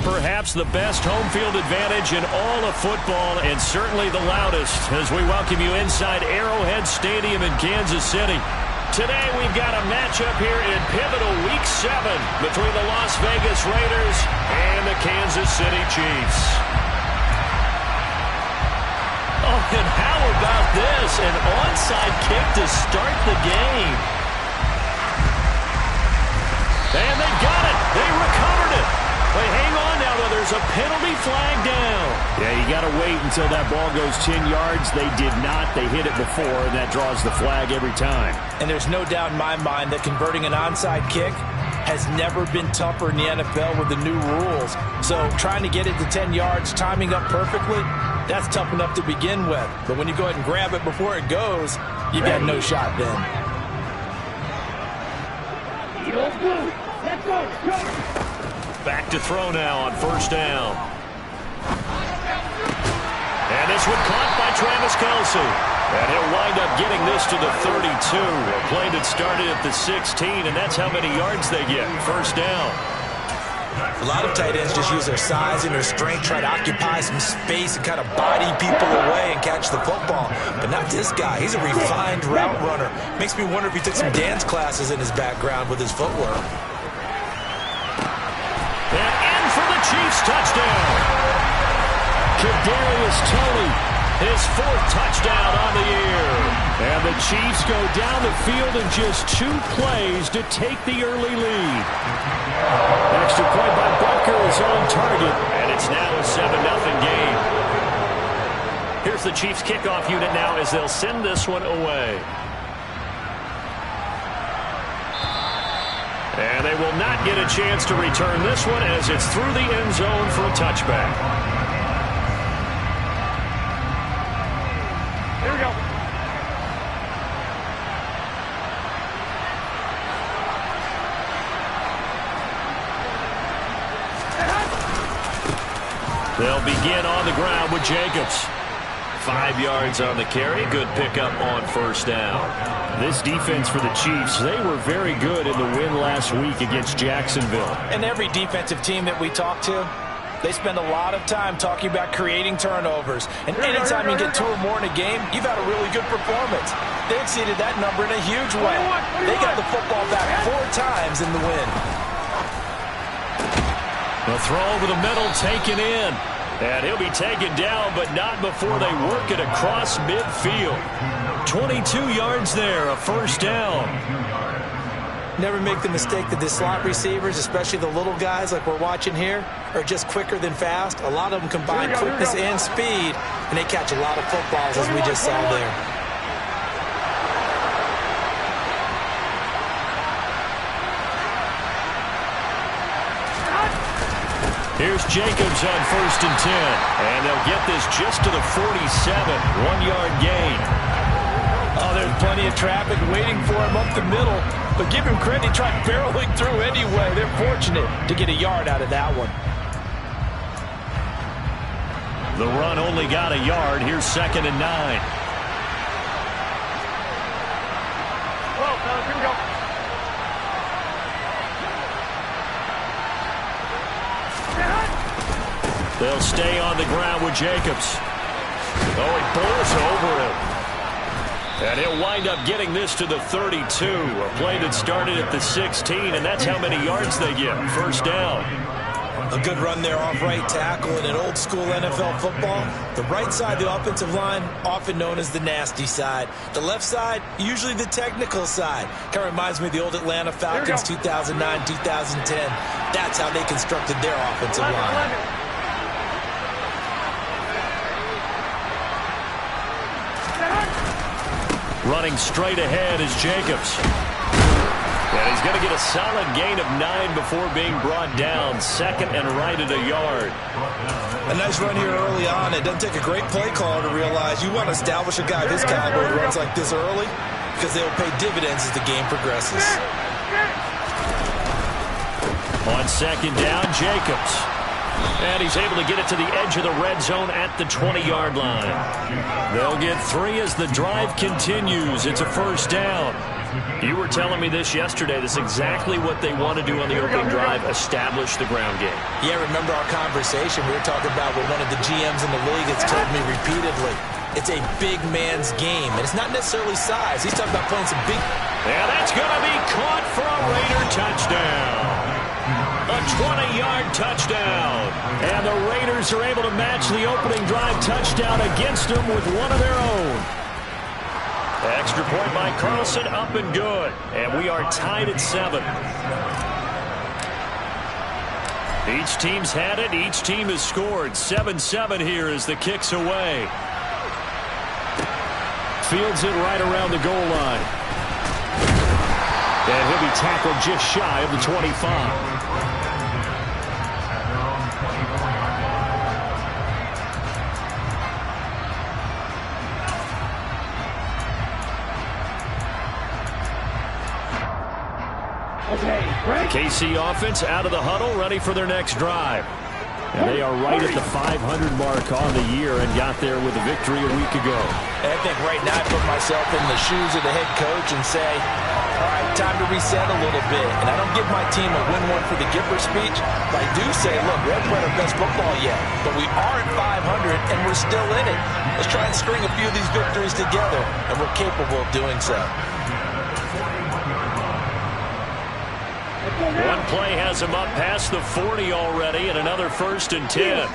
perhaps the best home field advantage in all of football, and certainly the loudest, as we welcome you inside Arrowhead Stadium in Kansas City. Today we've got a matchup here in pivotal Week 7 between the Las Vegas Raiders and the Kansas City Chiefs. Oh, and how about this? An onside kick to start the game. And they got it. They recovered it. But hang on now, though. There's a penalty flag down. Yeah, you got to wait until that ball goes 10 yards. They did not. They hit it before, and that draws the flag every time. And there's no doubt in my mind that converting an onside kick has never been tougher in the NFL with the new rules. So trying to get it to 10 yards, timing up perfectly, that's tough enough to begin with. But when you go ahead and grab it before it goes, you've got no shot then. Back to throw now on first down. And this one caught by Travis Kelce. And he'll wind up getting this to the 32. A play that started at the 16, and that's how many yards they get. First down. A lot of tight ends just use their size and their strength, try to occupy some space and kind of body people away and catch the football. But not this guy. He's a refined route runner. Makes me wonder if he took some dance classes in his background with his footwork. And in for the Chiefs touchdown. Kadarius Toney, his 4th touchdown on the year. And the Chiefs go down the field in just 2 plays to take the early lead. Extra point by Butker is on target. And it's now a 7-0 game. Here's the Chiefs kickoff unit now as they'll send this one away. And they will not get a chance to return this one as it's through the end zone for a touchback. Here we go. They'll begin on the ground with Jacobs. 5 yards on the carry. Good pickup on first down. This defense for the Chiefs, they were very good in the win last week against Jacksonville. And every defensive team that we talk to, they spend a lot of time talking about creating turnovers. And anytime you get 2 or more in a game, you've had a really good performance. They exceeded that number in a huge way. They got the football back 4 times in the win. The throw over the middle taken in. And he'll be taken down, but not before they work it across midfield. 22 yards there, a first down. Never make the mistake that the slot receivers, especially the little guys like we're watching here, are just quicker than fast. A lot of them combine quickness and speed, and they catch a lot of footballs, as we just saw there. Here's Jacobs on first and 10. And they'll get this just to the 47. 1-yard gain. Oh, there's plenty of traffic waiting for him up the middle. But give him credit, he tried barreling through anyway. They're fortunate to get a yard out of that one. The run only got a yard. Here's 2nd and 9. Well, fellas, here we go. They'll stay on the ground with Jacobs. Oh, he bowls over him. And he'll wind up getting this to the 32. A play that started at the 16, and that's how many yards they get. First down. A good run there off right tackle in an old school NFL football. The right side, the offensive line, often known as the nasty side. The left side, usually the technical side. Kind of reminds me of the old Atlanta Falcons 2009, 2010. That's how they constructed their offensive line. Running straight ahead is Jacobs. And he's going to get a solid gain of 9 before being brought down. 2nd and right at a yard. A nice run here early on. It doesn't take a great play caller to realize you want to establish a guy of his caliber who runs like this early because they will pay dividends as the game progresses. On 2nd down, Jacobs. And he's able to get it to the edge of the red zone at the 20-yard line. They'll get 3 as the drive continues. It's a first down. You were telling me this yesterday. This is exactly what they want to do on the opening drive, establish the ground game. Yeah, remember our conversation. We were talking about what one of the GMs in the league has told me repeatedly. It's a big man's game, and it's not necessarily size. He's talking about playing some big... Yeah, that's going to be caught for a Raider touchdown. A 20-yard touchdown. And the Raiders are able to match the opening drive touchdown against them with one of their own. Extra point by Carlson, up and good. And we are tied at 7. Each team's had it. Each team has scored. 7-7 here as the kick's away. Fields it right around the goal line. And he'll be tackled just shy of the 25. KC offense out of the huddle, ready for their next drive. And they are right at the 500 mark on the year and got there with a victory a week ago. I think right now I put myself in the shoes of the head coach and say, all right, time to reset a little bit. And I don't give my team a win one for the Gipper speech, but I do say, look, we haven't played our best football yet, but we are at 500 and we're still in it. Let's try and string a few of these victories together, and we're capable of doing so. One play has him up past the 40 already, and another 1st and 10.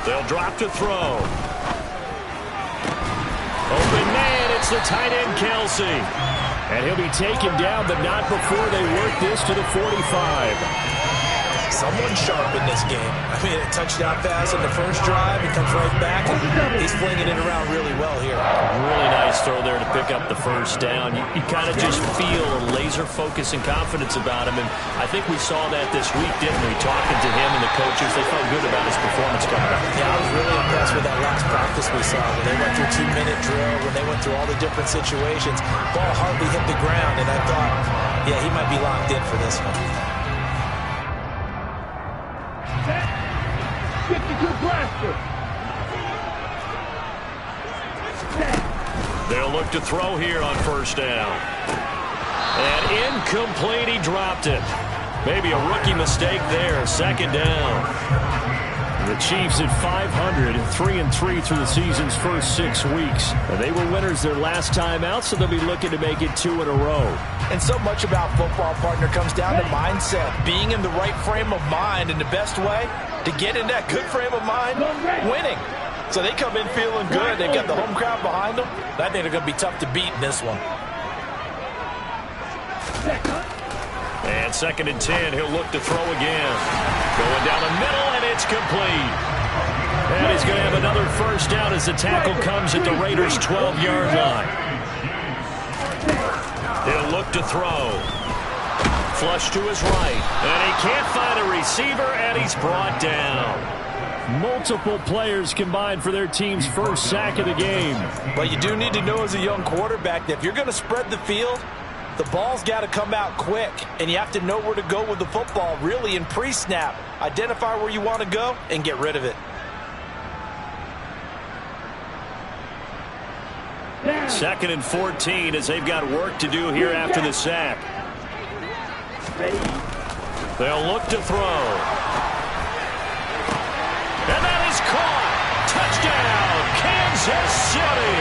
They'll drop to throw. Open man, it's the tight end, Kelsey. And he'll be taken down, but not before they work this to the 45. Someone sharp in this game. I mean, a touchdown pass in the first drive. He comes right back, and he's flinging it around really well here. Really nice throw there to pick up the first down. You kind of just feel a laser focus and confidence about him, and I think we saw that this week, didn't we? Talking to him and the coaches, they felt good about his performance coming up. Yeah, I was really impressed with that last practice we saw when they went through 2-minute drill, when they went through all the different situations. Ball hardly hit the ground, and I thought, yeah, he might be locked in for this one. They'll look to throw here on first down. And incomplete, he dropped it. Maybe a rookie mistake there. 2nd down. The Chiefs at 500, 3-3 through the season's first 6 weeks. And they were winners their last time out, so they'll be looking to make it 2 in a row. And so much about football, partner, comes down to mindset. Being in the right frame of mind, and the best way to get in that good frame of mind, winning. So they come in feeling good. They've got the home crowd behind them. I think they're going to be tough to beat in this one. And 2nd and 10, he'll look to throw again. Going down the middle, and it's complete. And he's going to have another first down as the tackle comes at the Raiders' 12-yard line. He'll look to throw. Flush to his right. And he can't find a receiver, and he's brought down. Multiple players combined for their team's first sack of the game. But you do need to know as a young quarterback that if you're going to spread the field, the ball's got to come out quick, and you have to know where to go with the football, really, in pre-snap. Identify where you want to go and get rid of it. 2nd and 14 as they've got work to do here after the sack. They'll look to throw. And that is caught. Touchdown, Kansas City.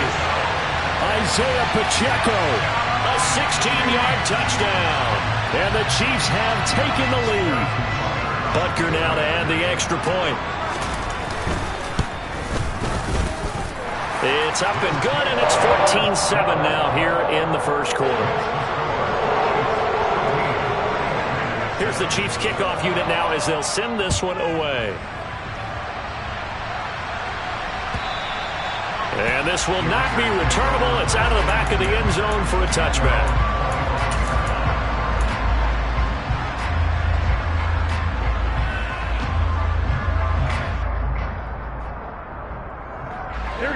Isaiah Pacheco, a 16-yard touchdown. And the Chiefs have taken the lead. Butker now to add the extra point. It's up and good, and it's 14-7 now here in the first quarter. Here's the Chiefs kickoff unit now as they'll send this one away. And this will not be returnable. It's out of the back of the end zone for a touchback.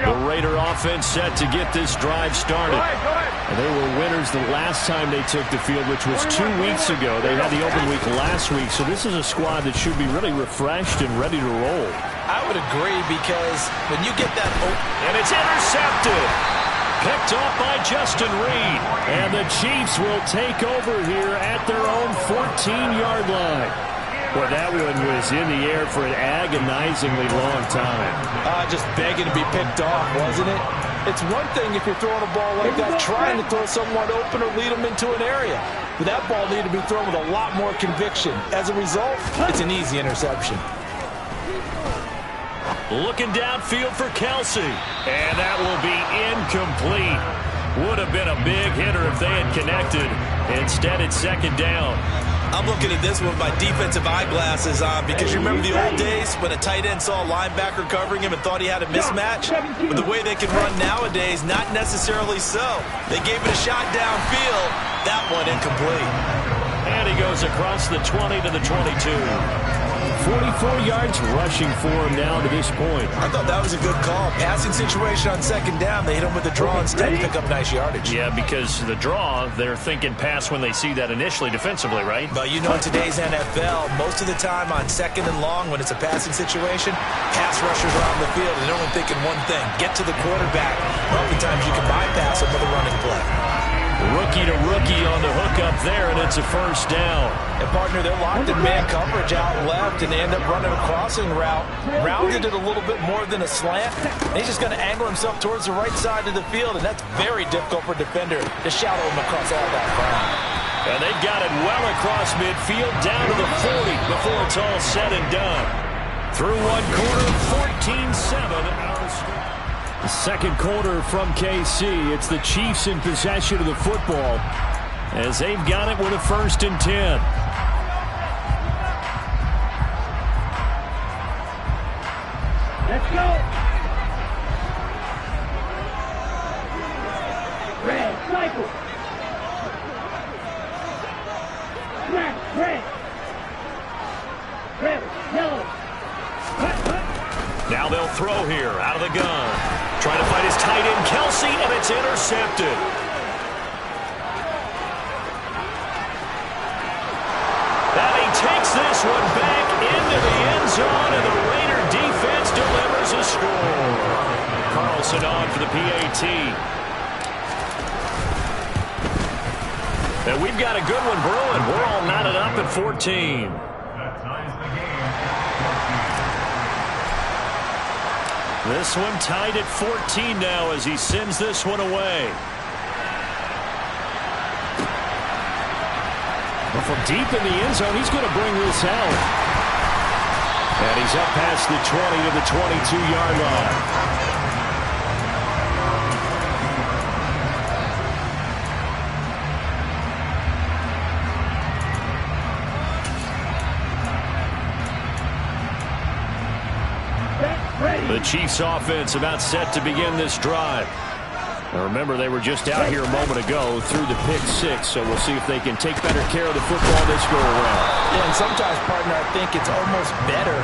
The Raider offense set to get this drive started. And they were winners the last time they took the field, which was 2 weeks ago. They had the open week last week, so this is a squad that should be really refreshed and ready to roll. I would agree, because when you get that and it's intercepted. Picked off by Justin Reed. And the Chiefs will take over here at their own 14-yard line. Well, that one was in the air for an agonizingly long time. just begging to be picked off, wasn't it? It's one thing if you're throwing a ball like that, trying to throw someone open or lead them into an area. But that ball needed to be thrown with a lot more conviction. As a result, it's an easy interception. Looking downfield for Kelsey. And that will be incomplete. Would have been a big hitter if they had connected. Instead, it's second down. I'm looking at this one with my defensive eyeglasses on, because you remember the old days when a tight end saw a linebacker covering him and thought he had a mismatch? But the way they can run nowadays, not necessarily so. They gave it a shot downfield. That one incomplete. And he goes across the 20 to the 22. 44 yards rushing for him now to this point. I thought that was a good call. Passing situation on second down. They hit him with the draw instead to pick up nice yardage. Yeah, because the draw, they're thinking pass when they see that initially defensively, right? But you know, in today's NFL, most of the time on second and long, when it's a passing situation, pass rushers are on the field and they're only thinking one thing: get to the quarterback. Oftentimes you can bypass them with a running play. Rookie to rookie on the hookup there, and it's a first down. And, partner, they're locked in man coverage out left, and they end up running a crossing route. Rounded it a little bit more than a slant. And he's just going to angle himself towards the right side of the field, and that's very difficult for a defender to shadow him across all that ground. And they've got it well across midfield, down to the 40 before it's all said and done. Through one quarter, 14-7. The second quarter from KC. It's the Chiefs in possession of the football as they've got it with a 1st and 10. Let's go. Red, cycle. Smash, red. Red, yellow. Now they'll throw here out of the gun. Trying to find his tight end, Kelsey, and it's intercepted. And he takes this one back into the end zone, and the Raider defense delivers a score. Carlson on for the PAT. And we've got a good one brewing. We're all knotted up at 14. This one tied at 14 now as he sends this one away. Well, from deep in the end zone, he's going to bring this out. And he's up past the 20 to the 22-yard line. The Chiefs offense about set to begin this drive. Now remember, they were just out here a moment ago through the pick six, so we'll see if they can take better care of the football this go around. Yeah, and sometimes, partner, I think it's almost better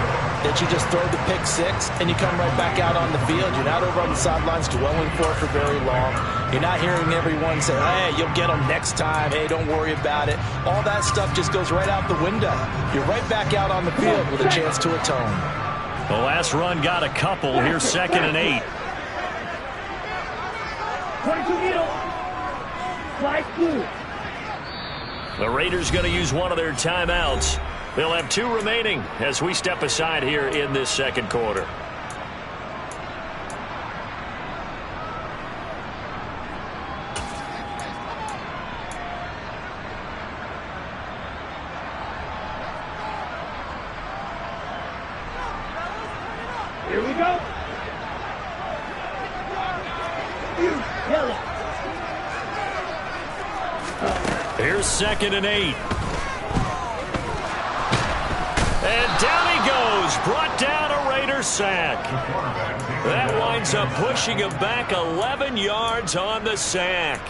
that you just throw the pick six and you come right back out on the field. You're not over on the sidelines dwelling for it for very long. You're not hearing everyone say, hey, you'll get them next time. Hey, don't worry about it. All that stuff just goes right out the window. You're right back out on the field with a chance to atone. The last run got a couple. Here's 2nd and 8. 22 middle. Slide through. The Raiders going to use one of their timeouts. They'll have 2 remaining as we step aside here in this second quarter. Here we go. Yellow. Here's 2nd and 8. And down he goes. Brought down a Raider sack. That winds up pushing him back 11 yards on the sack.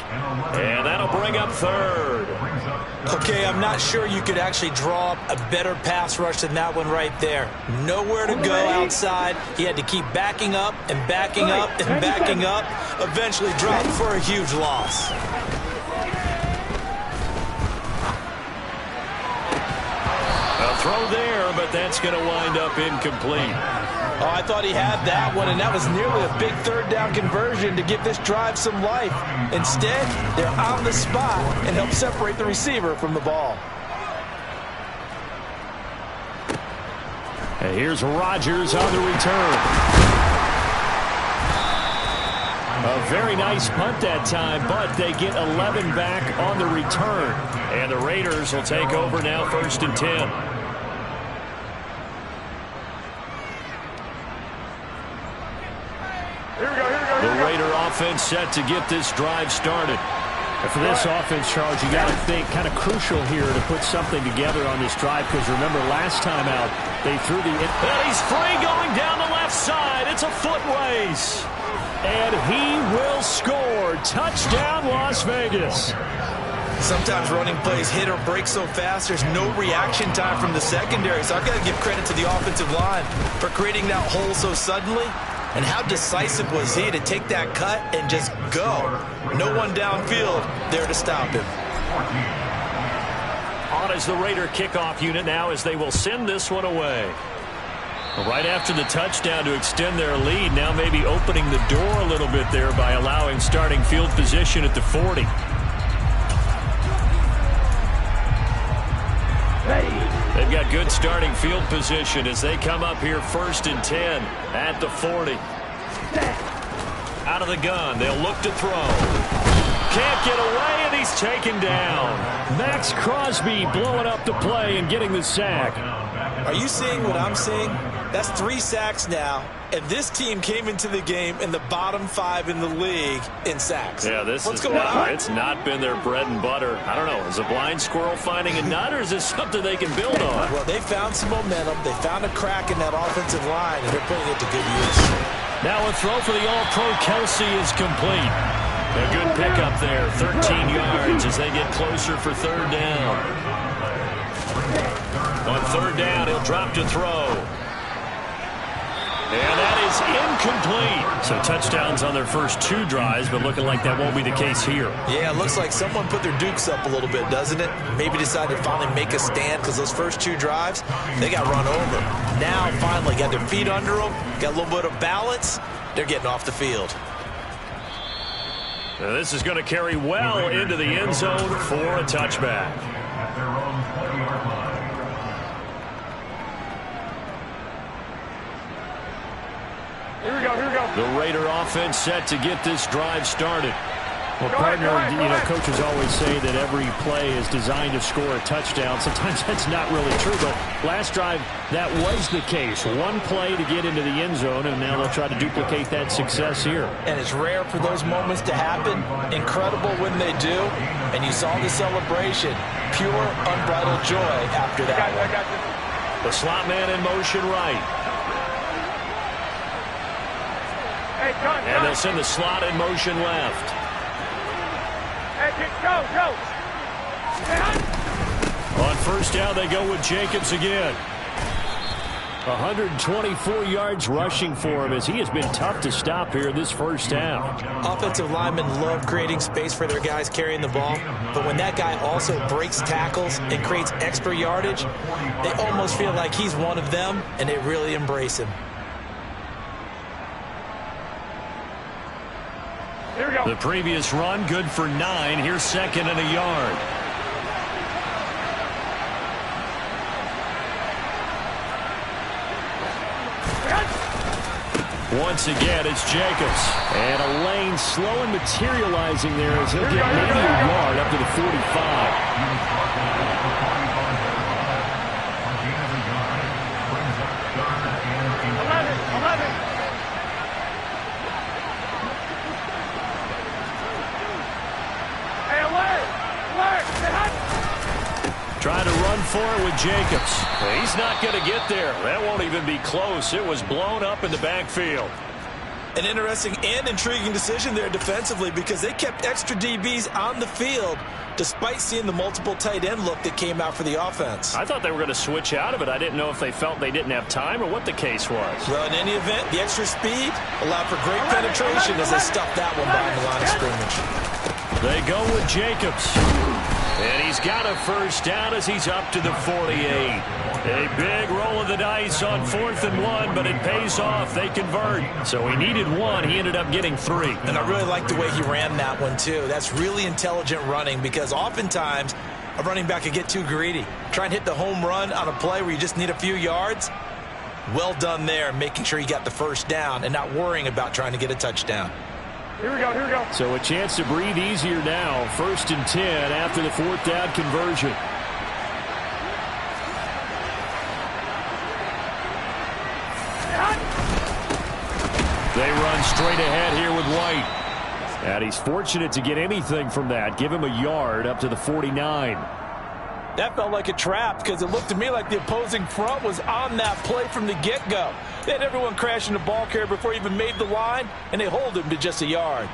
And that'll bring up third. Okay, I'm not sure you could actually draw up a better pass rush than that one right there. Nowhere to go outside. He had to keep backing up and backing up and backing up. Eventually dropped for a huge loss. A throw there, but that's going to wind up incomplete. Oh, I thought he had that one, and that was nearly a big third down conversion to give this drive some life. Instead, they're on the spot and help separate the receiver from the ball. And here's Rodgers on the return. A very nice punt that time, but they get 11 back on the return. And the Raiders will take over now, 1st and 10. The Raider offense set to get this drive started. And for this offense, Charles, you got to think kind of crucial here to put something together on this drive, because remember last time out they threw the... And he's free going down the left side. It's a foot race. And he will score. Touchdown, Las Vegas. Sometimes running plays hit or break so fast, there's no reaction time from the secondary. So I've got to give credit to the offensive line for creating that hole so suddenly. And how decisive was he to take that cut and just go? No one downfield there to stop him. On is the Raider kickoff unit now as they will send this one away. Right after the touchdown to extend their lead, now maybe opening the door a little bit there by allowing starting field position at the 40. They've got good starting field position as they come up here 1st and 10 at the 40. Out of the gun, they'll look to throw. Can't get away, and he's taken down. Max Crosby blowing up the play and getting the sack. Are you seeing what I'm seeing? That's 3 sacks now, and this team came into the game in the bottom 5 in the league in sacks. Yeah, What's going on? It's not been their bread and butter. I don't know. Is a blind squirrel finding a nut, or is this something they can build on? Well, they found some momentum. They found a crack in that offensive line, and they're putting it to good use. Now a throw for the All-Pro Kelsey is complete. A good pickup there, 13 yards as they get closer for 3rd down. On 3rd down, he'll drop to throw. And that is incomplete. So touchdowns on their first 2 drives, but looking like that won't be the case here. Yeah, it looks like someone put their dukes up a little bit, doesn't it? Maybe decided to finally make a stand because those first 2 drives, they got run over. Now, finally, got their feet under them, got a little bit of balance. They're getting off the field. Now this is going to carry well into the end zone for a touchback. Here we go. The Raider offense set to get this drive started. Well, partner, coaches always say that every play is designed to score a touchdown. Sometimes that's not really true, but last drive, that was the case. 1 play to get into the end zone, and now they'll try to duplicate that success here. And it's rare for those moments to happen. Incredible when they do. And you saw the celebration. Pure, unbridled joy after that one. The slot man in motion right. And they'll send the slot in motion left. Go. On 1st down, they go with Jacobs again. 124 yards rushing for him as he has been tough to stop here this 1st half. Offensive linemen love creating space for their guys carrying the ball, but when that guy also breaks tackles and creates extra yardage, they almost feel like he's one of them, and they really embrace him. The previous run, good for 9. Here's 2nd and a yard. Once again, it's Jacobs. And a lane slow and materializing there as he'll get maybe a yard up to the 45. Trying to run for it with Jacobs. He's not going to get there. That won't even be close. It was blown up in the backfield. An interesting and intriguing decision there defensively because they kept extra DBs on the field despite seeing the multiple tight end look that came out for the offense. I thought they were going to switch out of it. I didn't know if they felt they didn't have time or what the case was. Well, in any event, the extra speed allowed for great penetration as they stuffed that one behind the line of scrimmage. They go with Jacobs. And he's got a first down as he's up to the 48. A big roll of the dice on 4th and 1, but it pays off. They convert. So he needed 1. He ended up getting 3. And I really like the way he ran that one, too. That's really intelligent running because oftentimes a running back can get too greedy. Try and hit the home run on a play where you just need a few yards. Well done there, making sure he got the first down and not worrying about trying to get a touchdown. Here we go, here we go. So a chance to breathe easier now. 1st and 10 after the 4th down conversion. They run straight ahead here with White. And he's fortunate to get anything from that. Give him a yard up to the 49. That felt like a trap because it looked to me like the opposing front was on that play from the get-go. They had everyone crashing the ball carrier before he even made the line, and they hold him to just a yard.